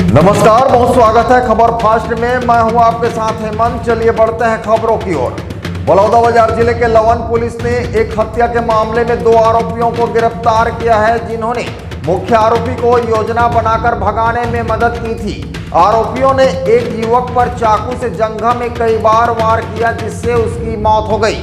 नमस्कार, बहुत स्वागत है खबर फास्ट में। मैं हूं आपके साथ हेमंत। चलिए बढ़ते हैं खबरों की ओर। बलौदाबाजार जिले के लवन पुलिस ने एक हत्या के मामले में 2 आरोपियों को गिरफ्तार किया है, जिन्होंने मुख्य आरोपी को योजना बनाकर भगाने में मदद की थी। आरोपियों ने एक युवक पर चाकू से जंघा में कई बार वार किया, जिससे उसकी मौत हो गई।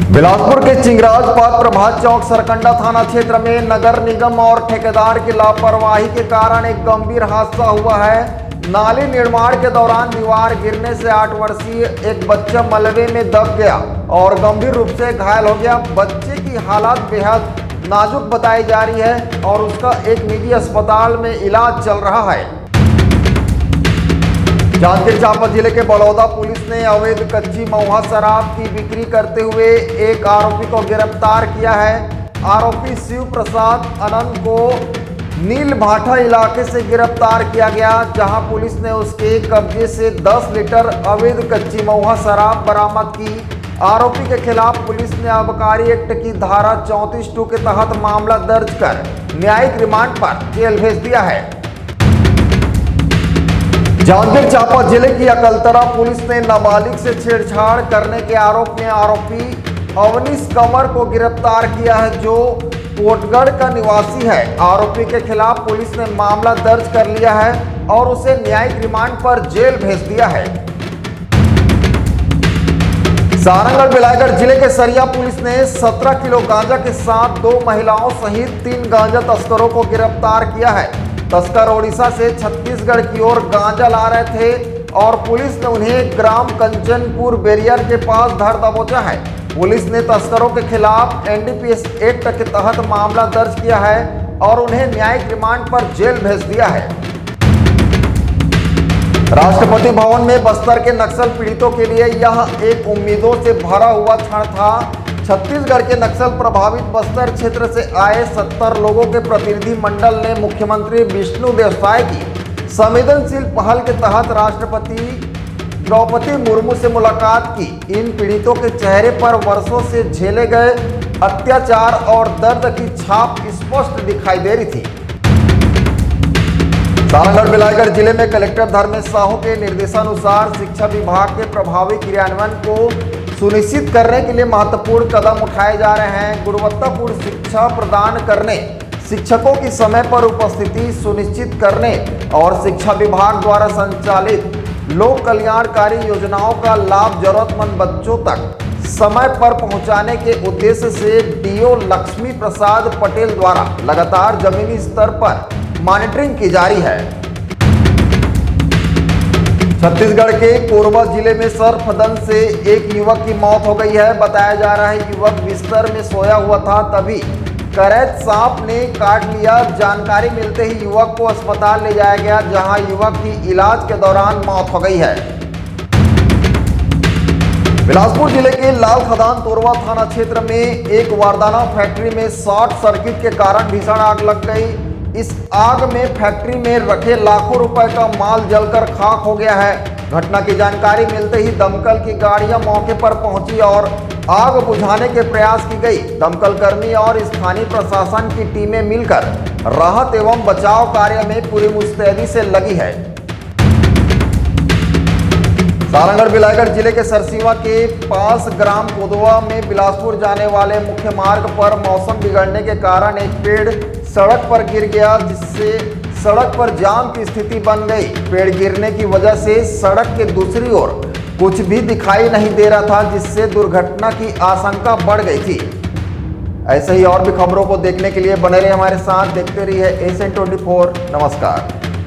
बिलासपुर के चिंगराजपात प्रभात चौक सरकंडा थाना क्षेत्र में नगर निगम और ठेकेदार की लापरवाही के कारण एक गंभीर हादसा हुआ है। नाली निर्माण के दौरान दीवार गिरने से 8 वर्षीय एक बच्चा मलबे में दब गया और गंभीर रूप से घायल हो गया। बच्चे की हालत बेहद नाजुक बताई जा रही है और उसका एक निजी अस्पताल में इलाज चल रहा है। जांजगीर चांपा जिले के बड़ौदा पुलिस ने अवैध कच्ची महुआ शराब की बिक्री करते हुए एक आरोपी को गिरफ्तार किया है। आरोपी शिव प्रसाद अनंत को नील भाठा इलाके से गिरफ्तार किया गया, जहां पुलिस ने उसके कब्जे से 10 लीटर अवैध कच्ची महुआ शराब बरामद की। आरोपी के खिलाफ पुलिस ने आबकारी एक्ट की धारा 34(2) के तहत मामला दर्ज कर न्यायिक रिमांड पर जेल भेज दिया है। जांजगीर चांपा जिले की अकलतरा पुलिस ने नाबालिग से छेड़छाड़ करने के आरोप में आरोपी अवनीश कंवर को गिरफ्तार किया है, जो कोटगढ़ का निवासी है। आरोपी के खिलाफ पुलिस ने मामला दर्ज कर लिया है और उसे न्यायिक रिमांड पर जेल भेज दिया है। सारंगढ़ बिलायगढ़ जिले के सरिया पुलिस ने 17 किलो गांजा के साथ 2 महिलाओं सहित 3 गांजा तस्करों को गिरफ्तार किया है। तस्कर ओडिशा से छत्तीसगढ़ की ओर गांजा ला रहे थे और पुलिस ने उन्हें ग्राम कंचनपुर बैरियर के पास धर दबोचा है। पुलिस ने तस्करों के खिलाफ NDPS एक्ट के तहत मामला दर्ज किया है और उन्हें न्यायिक रिमांड पर जेल भेज दिया है। राष्ट्रपति भवन में बस्तर के नक्सल पीड़ितों के लिए यह एक उम्मीदों से भरा हुआ क्षण था। छत्तीसगढ़ के नक्सल प्रभावित बस्तर क्षेत्र से आए 70 लोगों के प्रतिनिधि मंडल ने मुख्यमंत्री विष्णुदेव साय की संवेदनशील पहल के तहत राष्ट्रपति द्रौपदी मुर्मू से मुलाकात की। इन पीड़ितों के चेहरे पर वर्षों से झेले गए अत्याचार और दर्द की छाप स्पष्ट दिखाई दे रही थी। सारंगढ़ बिलायगढ़ जिले में कलेक्टर धर्मेश साहू के निर्देशानुसार शिक्षा विभाग के प्रभावी क्रियान्वयन को सुनिश्चित करने के लिए महत्वपूर्ण कदम उठाए जा रहे हैं। गुणवत्तापूर्ण शिक्षा प्रदान करने, शिक्षकों की समय पर उपस्थिति सुनिश्चित करने और शिक्षा विभाग द्वारा संचालित लोक कल्याणकारी योजनाओं का लाभ जरूरतमंद बच्चों तक समय पर पहुंचाने के उद्देश्य से DO लक्ष्मी प्रसाद पटेल द्वारा लगातार जमीनी स्तर पर मॉनिटरिंग की जा रही है। छत्तीसगढ़ के कोरबा जिले में सर्पदंश से एक युवक की मौत हो गई है। बताया जा रहा है युवक बिस्तर में सोया हुआ था, तभी करैत सांप ने काट लिया। जानकारी मिलते ही युवक को अस्पताल ले जाया गया, जहां युवक की इलाज के दौरान मौत हो गई है। बिलासपुर जिले के लाल खदान तोरवा थाना क्षेत्र में एक वारदाना फैक्ट्री में शॉर्ट सर्किट के कारण भीषण आग लग गई। इस आग में फैक्ट्री में रखे लाखों रुपए का माल जलकर खाक हो गया है। घटना की जानकारी मिलते ही दमकल की गाड़ियां मौके पर पहुंची और आग बुझाने के प्रयास की गई। दमकल कर्मी और स्थानीय प्रशासन की टीमें मिलकर राहत एवं बचाव कार्य में पूरी मुस्तैदी से लगी है। सारंगढ़ बिलायगढ़ जिले के सरसीवा के पास ग्राम कोदवा में बिलासपुर जाने वाले मुख्य मार्ग पर मौसम बिगड़ने के कारण एक पेड़ सड़क पर गिर गया, जिससे सड़क पर जाम की स्थिति बन गई। पेड़ गिरने की वजह से सड़क के दूसरी ओर कुछ भी दिखाई नहीं दे रहा था, जिससे दुर्घटना की आशंका बढ़ गई थी। ऐसे ही और भी खबरों को देखने के लिए बने रहिए हमारे साथ। देखते रहिए ASN24। नमस्कार।